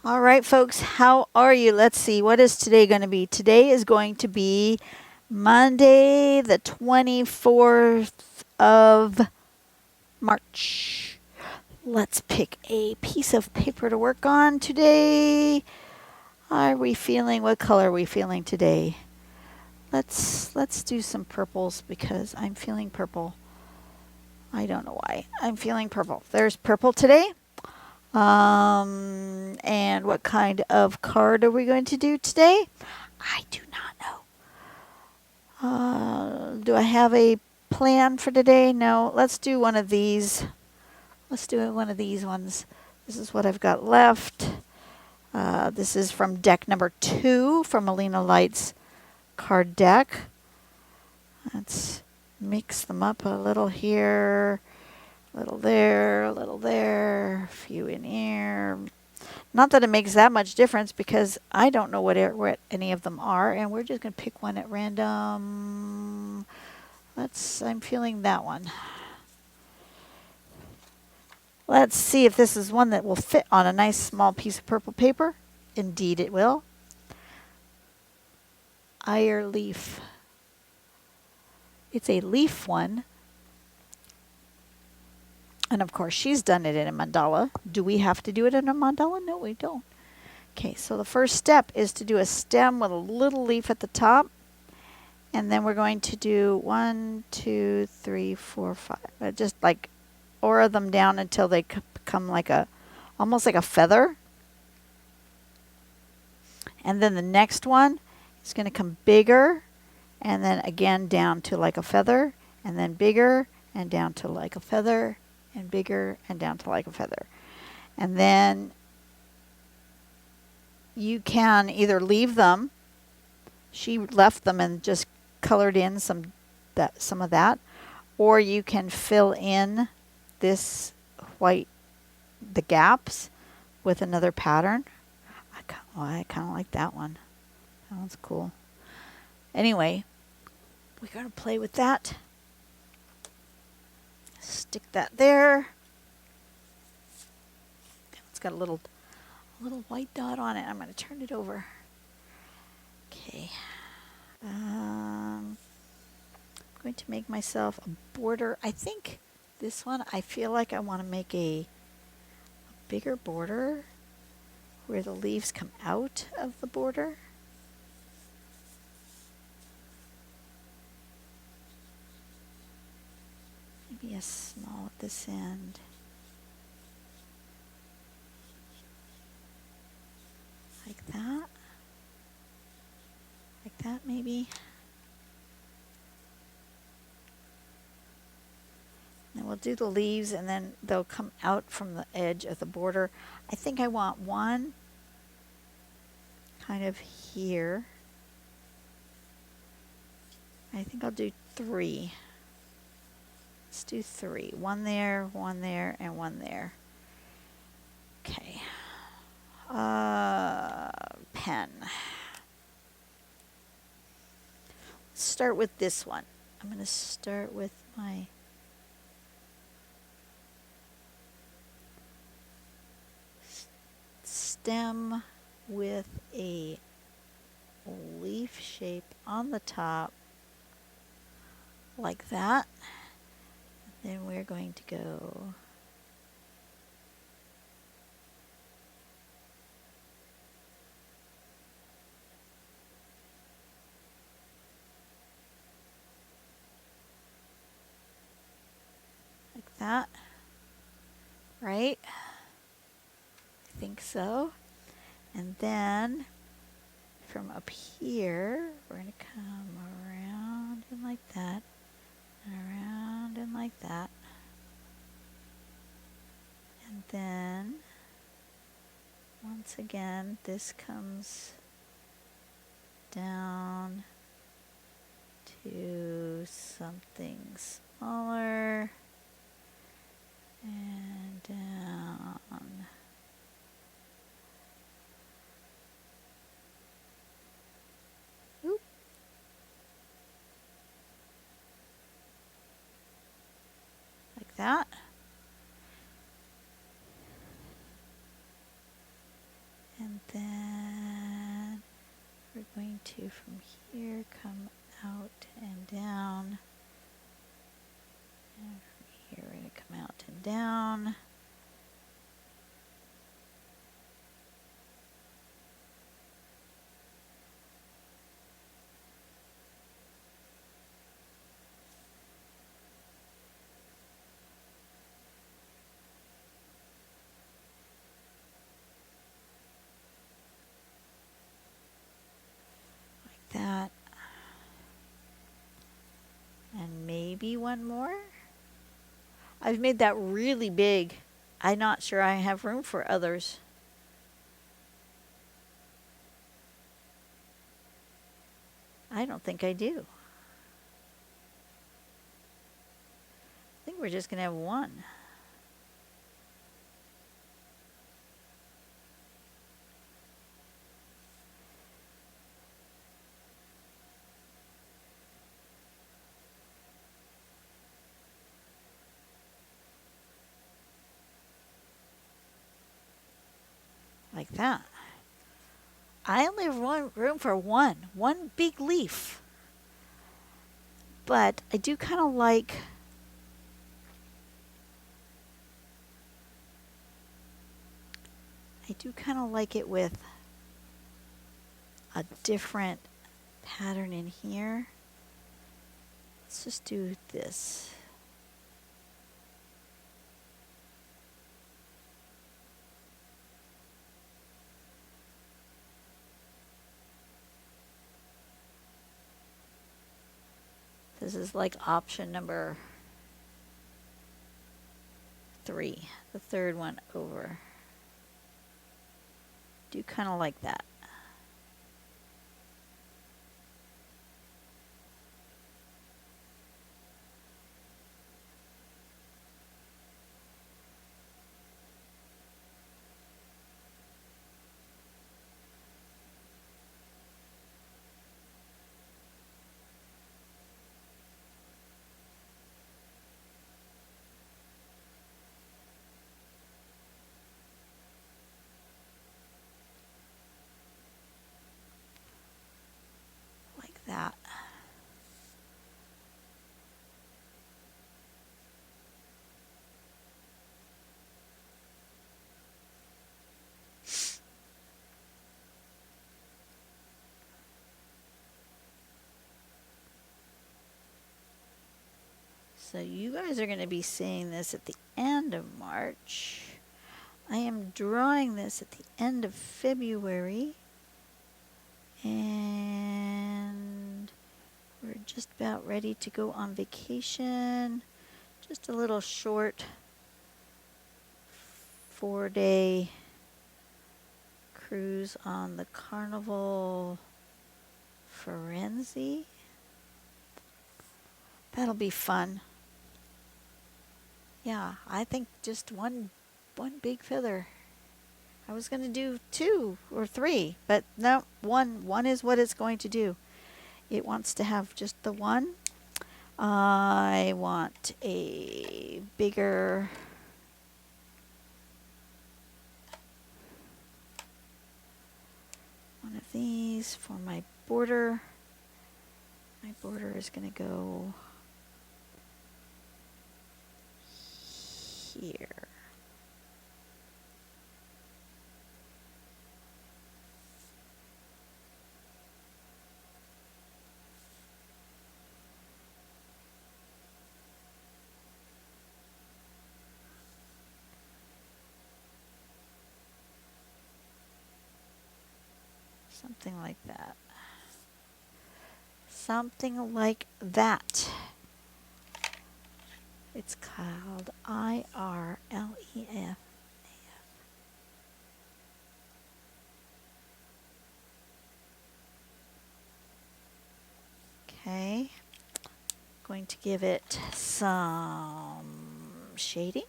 All right, folks, how are you? Let's see, what is today going to be? Today is going to be Monday, the 24th of March. Let's pick a piece of paper to work on today. Are we feeling, what color are we feeling today? Let's do some purples because I'm feeling purple. I don't know why. I'm feeling purple. There's purple today. And what kind of card are we going to do today? I do not know. Do I have a plan for today? No. Let's do one of these. Let's do one of these ones. This is what I've got left. This is from deck number 2 from Melina Light's card deck. Let's mix them up a little here, a little there, a little there, a few in here. Not that it makes that much difference because I don't know what any of them are, and we're just going to pick one at random. I'm feeling that one. Let's see if this is one that will fit on a nice small piece of purple paper. Indeed it will. Irleaf. It's a leaf one. And of course, she's done it in a mandala. Do we have to do it in a mandala? No, we don't. Okay, so the first step is to do a stem with a little leaf at the top. And then we're going to do 1, 2, 3, 4, 5. Just like aura them down until they become like almost like a feather. And then the next one is going to come bigger. And then again down to like a feather. And then bigger and down to like a feather. And bigger and down to like a feather. And then you can either leave them. She left them and just colored in some of that, or you can fill in this white, the gaps, with another pattern. I kind of like that one. That one's cool. Anyway, we're going to play with that. Stick that there. It's got a little white dot on it. I'm going to turn it over. Okay. I'm going to make myself a border. I think this one, I feel like I want to make a bigger border where the leaves come out of the border. Maybe a small at this end. Like that. Like that maybe. And we'll do the leaves and then they'll come out from the edge of the border. I think I want one kind of here. I think I'll do 3. Let's do 3. One there, and one there. Okay. Pen. Let's start with this one. I'm going to start with my stem with a leaf shape on the top like that. Then we're going to go like that, right? I think so. And then from up here, we're going to come around and like that, and around and like that. And then, once again, this comes down to something smaller and down. Oop. Like that. And then we're going to, from here, come out and down. And from here, we're going to come out and down. That, and maybe one more. I've made that really big. I'm not sure I have room for others. I don't think I do. I think we're just going to have one. Like that. I only have room for one big leaf. But I do kind of like it with a different pattern in here. Let's just do this. This is like option number 3, the third one over. Do kind of like that. That. So you guys are going to be seeing this at the end of March. I am drawing this at the end of February. And we're just about ready to go on vacation. Just a little short 4-day cruise on the Carnival Firenze. That'll be fun. Yeah, I think just one big feather. I was going to do 2 or 3, but no, one is what it's going to do. It wants to have just the one. I want a bigger one of these for my border. My border is going to go here. Something like that. Something like that. It's called Irleaf. Okay. Going to give it some shading.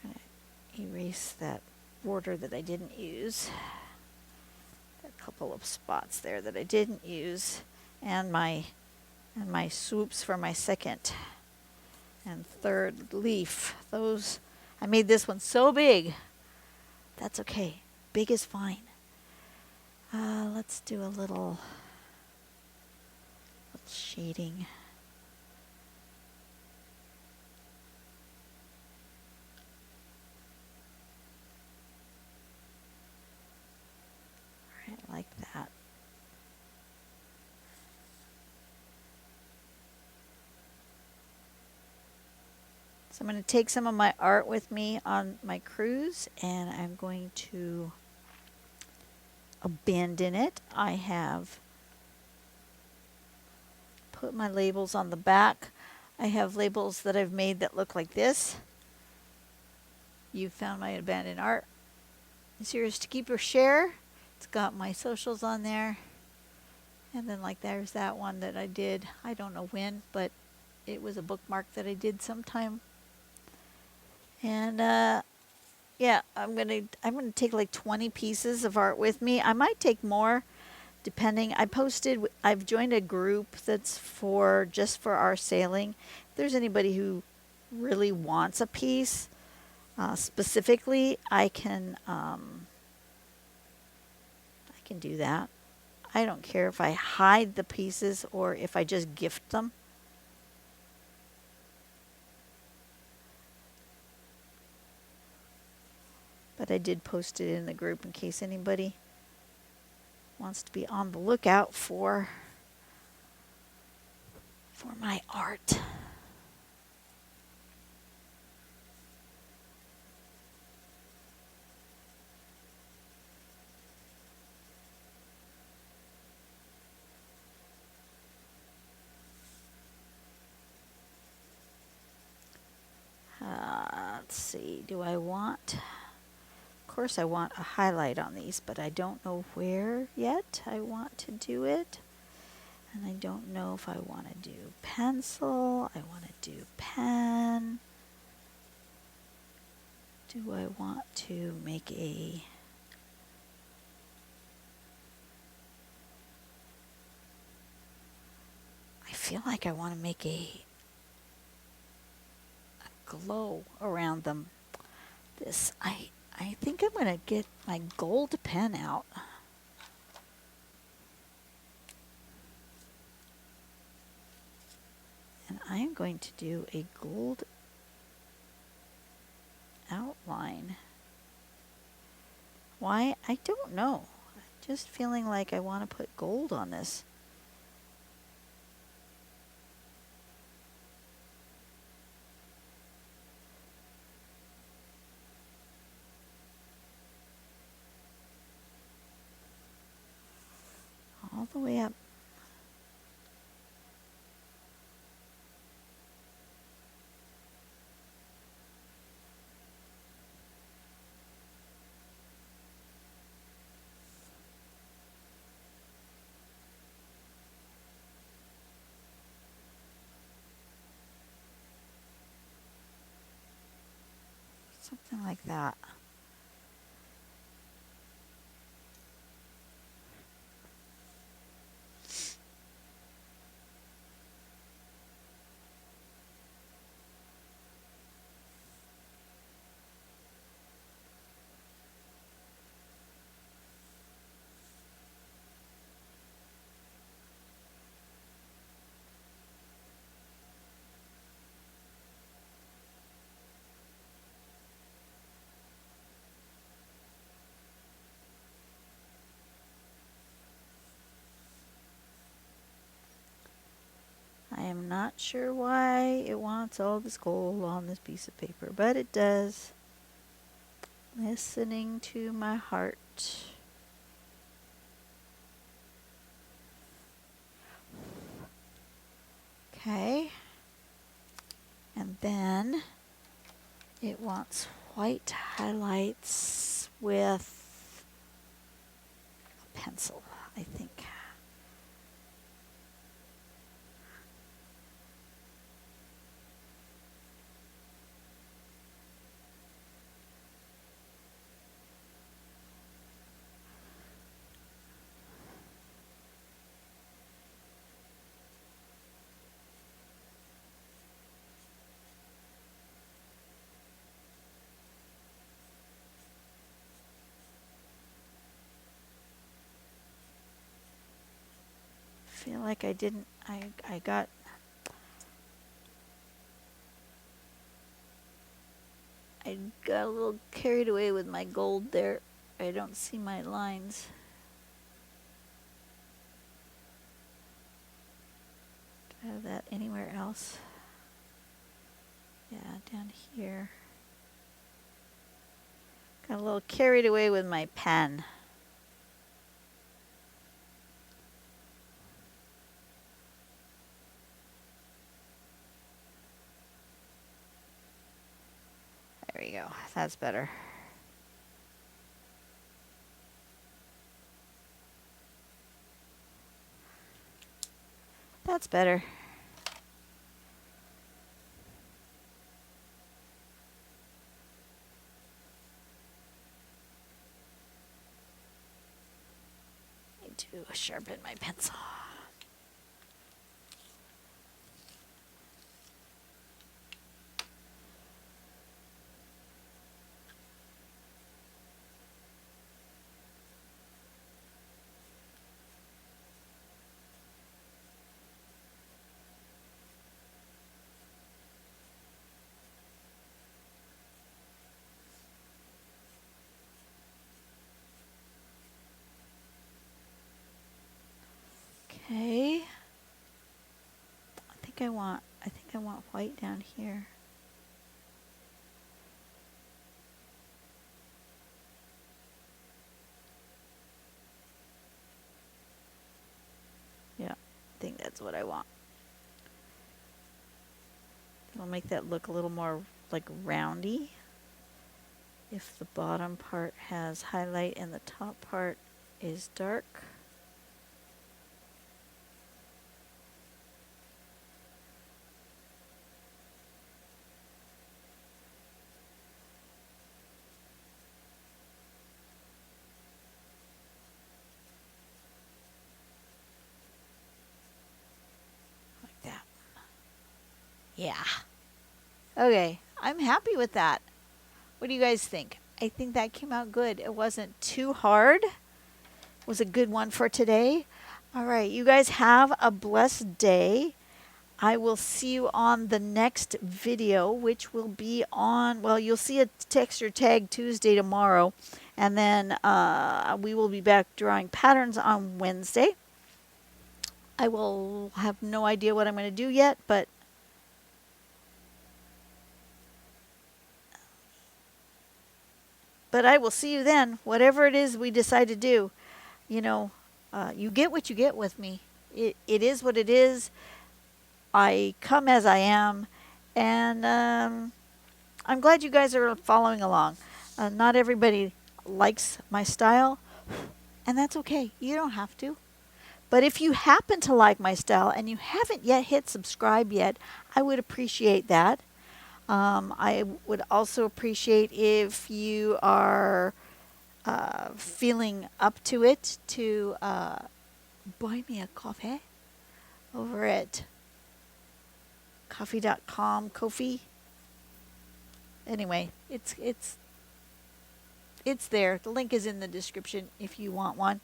I'm going to erase that border that I didn't use. A couple of spots there that I didn't use, and my swoops for my second and third leaf. Those, I made this one so big. That's okay. big is fine. Let's do a little shading. Right, like that. So I'm going to take some of my art with me on my cruise, and I'm going to abandon it. I have put my labels on the back. I have labels that I've made that look like this. You found my abandoned art. It's yours to keep or share. It's got my socials on there. And then like there's that one that I did, I don't know when, but it was a bookmark that I did sometime. And yeah, I'm gonna take like 20 pieces of art with me. I might take more, depending. I've joined a group that's just for our sailing. If there's anybody who really wants a piece specifically, I can do that. I don't care if I hide the pieces or if I just gift them. But I did post it in the group in case anybody wants to be on the lookout for my art. Let's see, do I want... Of course I want a highlight on these, but I don't know where yet I want to do it. And I don't know if I want to do pencil, I want to do pen. Do I want to make a... I feel like I want to make a glow around them. I think I'm going to get my gold pen out. And I am going to do a gold outline. Why? I don't know. I'm just feeling like I want to put gold on this. All the way up. Something like that. I am not sure why it wants all this gold on this piece of paper, but it does. Listening to my heart. Okay. And then it wants white highlights with a pencil, I think. feel like I didn't, I got, I got a little carried away with my gold there. I don't see my lines. Do I have that anywhere else? Yeah, down here. Got a little carried away with my pen. There we go. That's better. That's better. Need to sharpen my pencil. Okay. I think I want white down here. Yeah, I think that's what I want. It'll make that look a little more like roundy. If the bottom part has highlight and the top part is dark. Like that. Yeah. Okay, I'm happy with that. What do you guys think? I think that came out good. It wasn't too hard. It was a good one for today. All right, you guys have a blessed day. I will see you on the next video, which will be on, well, you'll see a Texture Tag Tuesday tomorrow. And then we will be back drawing patterns on Wednesday. I will have no idea what I'm going to do yet, but I will see you then. Whatever it is we decide to do, you know, you get what you get with me. It is what it is. I come as I am, and I'm glad you guys are following along. Not everybody likes my style, and that's okay. You don't have to. But if you happen to like my style and you haven't yet hit subscribe yet, I would appreciate that. I would also appreciate if you are feeling up to it to buy me a coffee over at coffee.com, Ko-fi. Anyway, it's there. The link is in the description if you want one.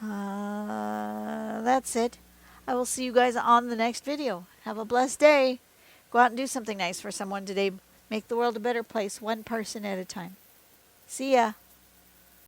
That's it. I will see you guys on the next video. Have a blessed day. Go out and do something nice for someone today. Make the world a better place, one person at a time. See ya.